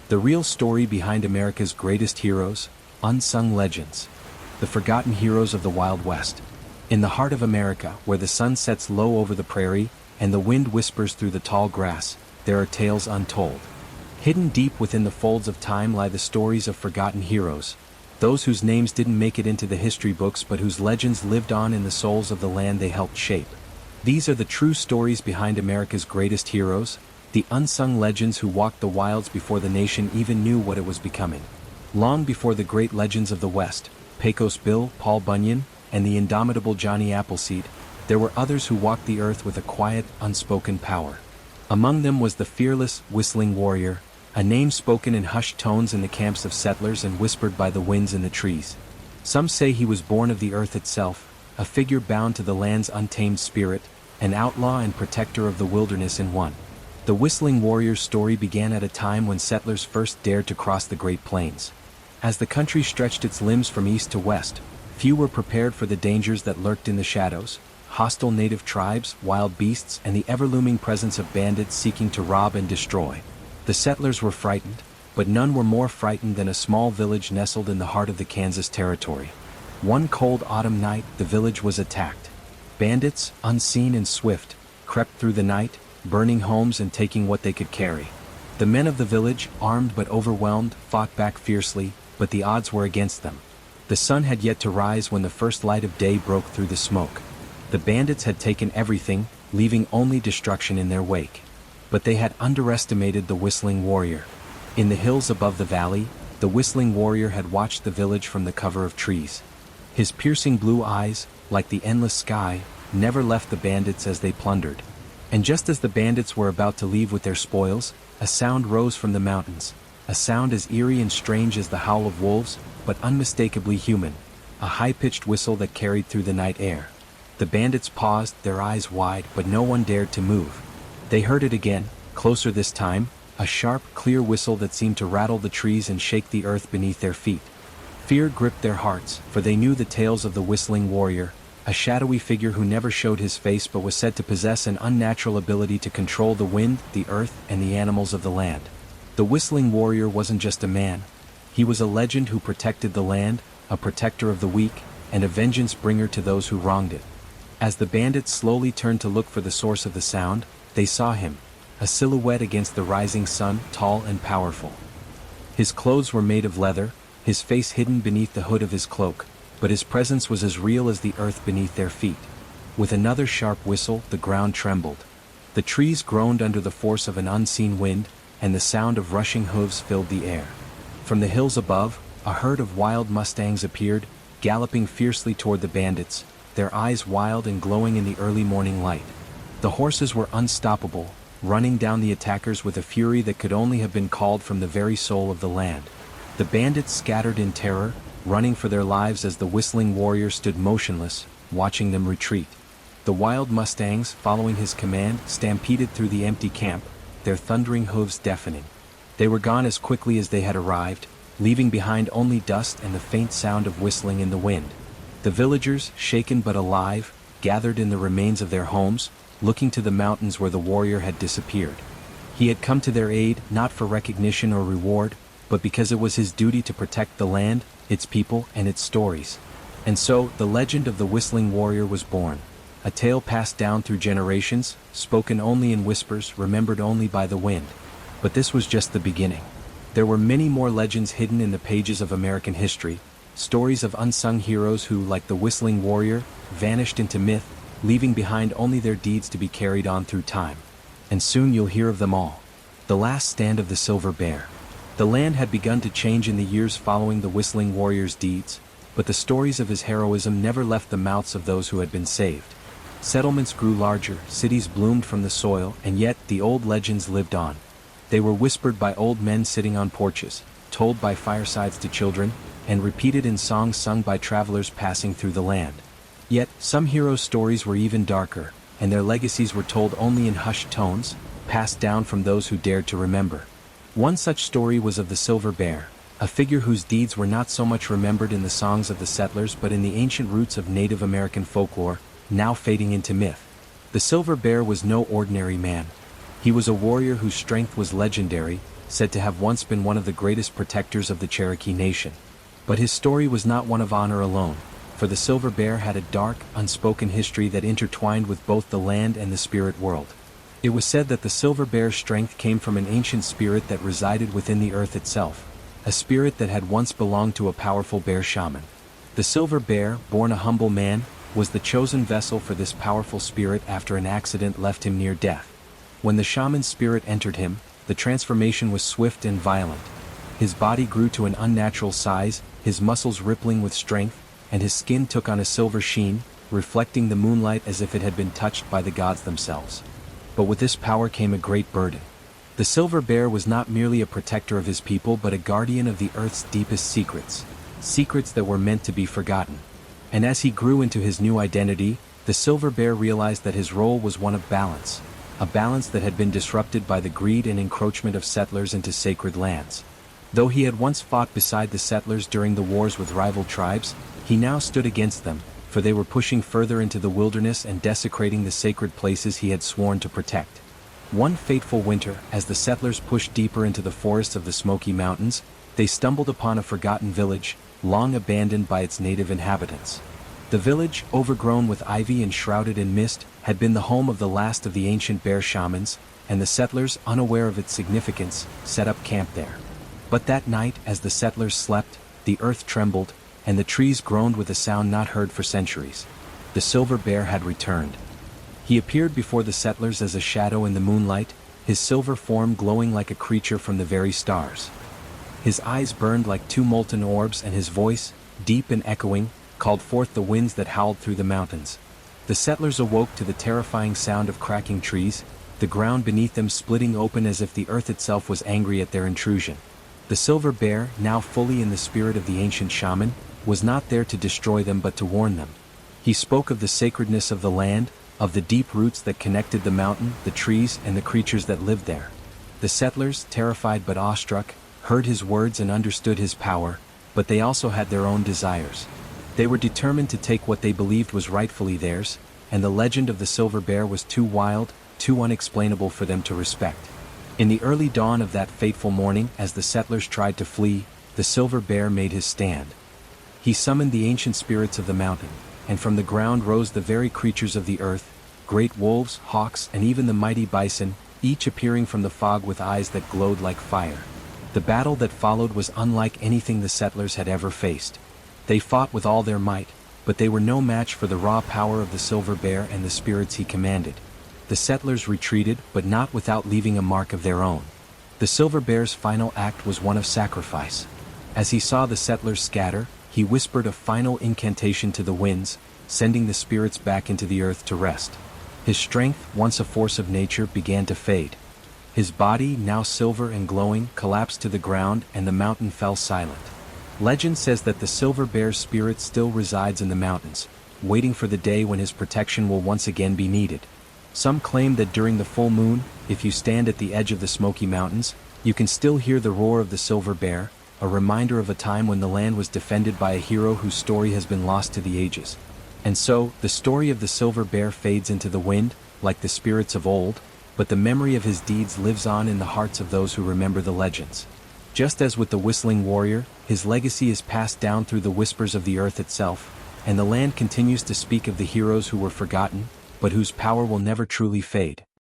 The real story behind America's greatest heroes, unsung legends. The forgotten heroes of the Wild West. In the heart of America, where the sun sets low over the prairie, and the wind whispers through the tall grass, there are tales untold. Hidden deep within the folds of time lie the stories of forgotten heroes, those whose names didn't make it into the history books but whose legends lived on in the souls of the land they helped shape. These are the true stories behind America's greatest heroes, the unsung legends who walked the wilds before the nation even knew what it was becoming. Long before the great legends of the West, Pecos Bill, Paul Bunyan, and the indomitable Johnny Appleseed, there were others who walked the earth with a quiet, unspoken power. Among them was the fearless, whistling warrior, a name spoken in hushed tones in the camps of settlers and whispered by the winds in the trees. Some say he was born of the earth itself, a figure bound to the land's untamed spirit, an outlaw and protector of the wilderness in one. The whistling warrior's story began at a time when settlers first dared to cross the Great Plains. As the country stretched its limbs from east to west, few were prepared for the dangers that lurked in the shadows: hostile native tribes, wild beasts, and the ever-looming presence of bandits seeking to rob and destroy. The settlers were frightened, but none were more frightened than a small village nestled in the heart of the Kansas Territory. One cold autumn night, the village was attacked. Bandits, unseen and swift, crept through the night, burning homes and taking what they could carry. The men of the village, armed but overwhelmed, fought back fiercely, but the odds were against them. The sun had yet to rise when the first light of day broke through the smoke. The bandits had taken everything, leaving only destruction in their wake. But they had underestimated the whistling warrior. In the hills above the valley, the whistling warrior had watched the village from the cover of trees. His piercing blue eyes, like the endless sky, never left the bandits as they plundered. And just as the bandits were about to leave with their spoils, a sound rose from the mountains, a sound as eerie and strange as the howl of wolves, but unmistakably human, a high-pitched whistle that carried through the night air. The bandits paused, their eyes wide, but no one dared to move. They heard it again, closer this time, a sharp, clear whistle that seemed to rattle the trees and shake the earth beneath their feet. Fear gripped their hearts, for they knew the tales of the whistling warrior, a shadowy figure who never showed his face but was said to possess an unnatural ability to control the wind, the earth, and the animals of the land. The whistling warrior wasn't just a man. He was a legend who protected the land, a protector of the weak, and a vengeance bringer to those who wronged it. As the bandits slowly turned to look for the source of the sound, they saw him, a silhouette against the rising sun, tall and powerful. His clothes were made of leather, his face hidden beneath the hood of his cloak, but his presence was as real as the earth beneath their feet. With another sharp whistle, the ground trembled. The trees groaned under the force of an unseen wind, and the sound of rushing hooves filled the air. From the hills above, a herd of wild mustangs appeared, galloping fiercely toward the bandits, their eyes wild and glowing in the early morning light. The horses were unstoppable, running down the attackers with a fury that could only have been called from the very soul of the land. The bandits scattered in terror, running for their lives as the whistling warrior stood motionless, watching them retreat. The wild mustangs, following his command, stampeded through the empty camp, their thundering hooves deafening. They were gone as quickly as they had arrived, leaving behind only dust and the faint sound of whistling in the wind. The villagers, shaken but alive, gathered in the remains of their homes, looking to the mountains where the warrior had disappeared. He had come to their aid, not for recognition or reward, but because it was his duty to protect the land, its people, and its stories. And so, the legend of the whistling warrior was born. A tale passed down through generations, spoken only in whispers, remembered only by the wind. But this was just the beginning. There were many more legends hidden in the pages of American history, stories of unsung heroes who, like the whistling warrior, vanished into myth, leaving behind only their deeds to be carried on through time. And soon you'll hear of them all. The last stand of the Silver Bear. The land had begun to change in the years following the whistling warrior's deeds, but the stories of his heroism never left the mouths of those who had been saved. Settlements grew larger, cities bloomed from the soil, and yet the old legends lived on. They were whispered by old men sitting on porches, told by firesides to children, and repeated in songs sung by travelers passing through the land. Yet, some heroes' stories were even darker, and their legacies were told only in hushed tones, passed down from those who dared to remember. One such story was of the Silver Bear, a figure whose deeds were not so much remembered in the songs of the settlers but in the ancient roots of Native American folklore, now fading into myth. The Silver Bear was no ordinary man. He was a warrior whose strength was legendary, said to have once been one of the greatest protectors of the Cherokee Nation. But his story was not one of honor alone, for the Silver Bear had a dark, unspoken history that intertwined with both the land and the spirit world. It was said that the Silver Bear's strength came from an ancient spirit that resided within the earth itself, a spirit that had once belonged to a powerful bear shaman. The Silver Bear, born a humble man, was the chosen vessel for this powerful spirit after an accident left him near death. When the shaman's spirit entered him, the transformation was swift and violent. His body grew to an unnatural size, his muscles rippling with strength, and his skin took on a silver sheen, reflecting the moonlight as if it had been touched by the gods themselves. But with this power came a great burden. The Silver Bear was not merely a protector of his people but a guardian of the earth's deepest secrets, secrets that were meant to be forgotten. And as he grew into his new identity, the Silver Bear realized that his role was one of balance, a balance that had been disrupted by the greed and encroachment of settlers into sacred lands. Though he had once fought beside the settlers during the wars with rival tribes, he now stood against them, for they were pushing further into the wilderness and desecrating the sacred places he had sworn to protect. One fateful winter, as the settlers pushed deeper into the forests of the Smoky Mountains, they stumbled upon a forgotten village, long abandoned by its native inhabitants. The village, overgrown with ivy and shrouded in mist, had been the home of the last of the ancient bear shamans, and the settlers, unaware of its significance, set up camp there. But that night, as the settlers slept, the earth trembled, and the trees groaned with a sound not heard for centuries. The Silver Bear had returned. He appeared before the settlers as a shadow in the moonlight, his silver form glowing like a creature from the very stars. His eyes burned like two molten orbs, and his voice, deep and echoing, called forth the winds that howled through the mountains. The settlers awoke to the terrifying sound of cracking trees, the ground beneath them splitting open as if the earth itself was angry at their intrusion. The Silver Bear, now fully in the spirit of the ancient shaman, was not there to destroy them but to warn them. He spoke of the sacredness of the land, of the deep roots that connected the mountain, the trees, and the creatures that lived there. The settlers, terrified but awestruck, heard his words and understood his power, but they also had their own desires. They were determined to take what they believed was rightfully theirs, and the legend of the Silver Bear was too wild, too unexplainable for them to respect. In the early dawn of that fateful morning, as the settlers tried to flee, the Silver Bear made his stand. He summoned the ancient spirits of the mountain, and from the ground rose the very creatures of the earth, great wolves, hawks, and even the mighty bison, each appearing from the fog with eyes that glowed like fire. The battle that followed was unlike anything the settlers had ever faced. They fought with all their might, but they were no match for the raw power of the Silver Bear and the spirits he commanded. The settlers retreated, but not without leaving a mark of their own. The Silver Bear's final act was one of sacrifice. As he saw the settlers scatter, he whispered a final incantation to the winds, sending the spirits back into the earth to rest. His strength, once a force of nature, began to fade. His body, now silver and glowing, collapsed to the ground, and the mountain fell silent. Legend says that the Silver Bear's spirit still resides in the mountains, waiting for the day when his protection will once again be needed. Some claim that during the full moon, if you stand at the edge of the Smoky Mountains, you can still hear the roar of the Silver Bear, a reminder of a time when the land was defended by a hero whose story has been lost to the ages. And so, the story of the Silver Bear fades into the wind, like the spirits of old, but the memory of his deeds lives on in the hearts of those who remember the legends. Just as with the Whistling Warrior, his legacy is passed down through the whispers of the earth itself, and the land continues to speak of the heroes who were forgotten, but whose power will never truly fade.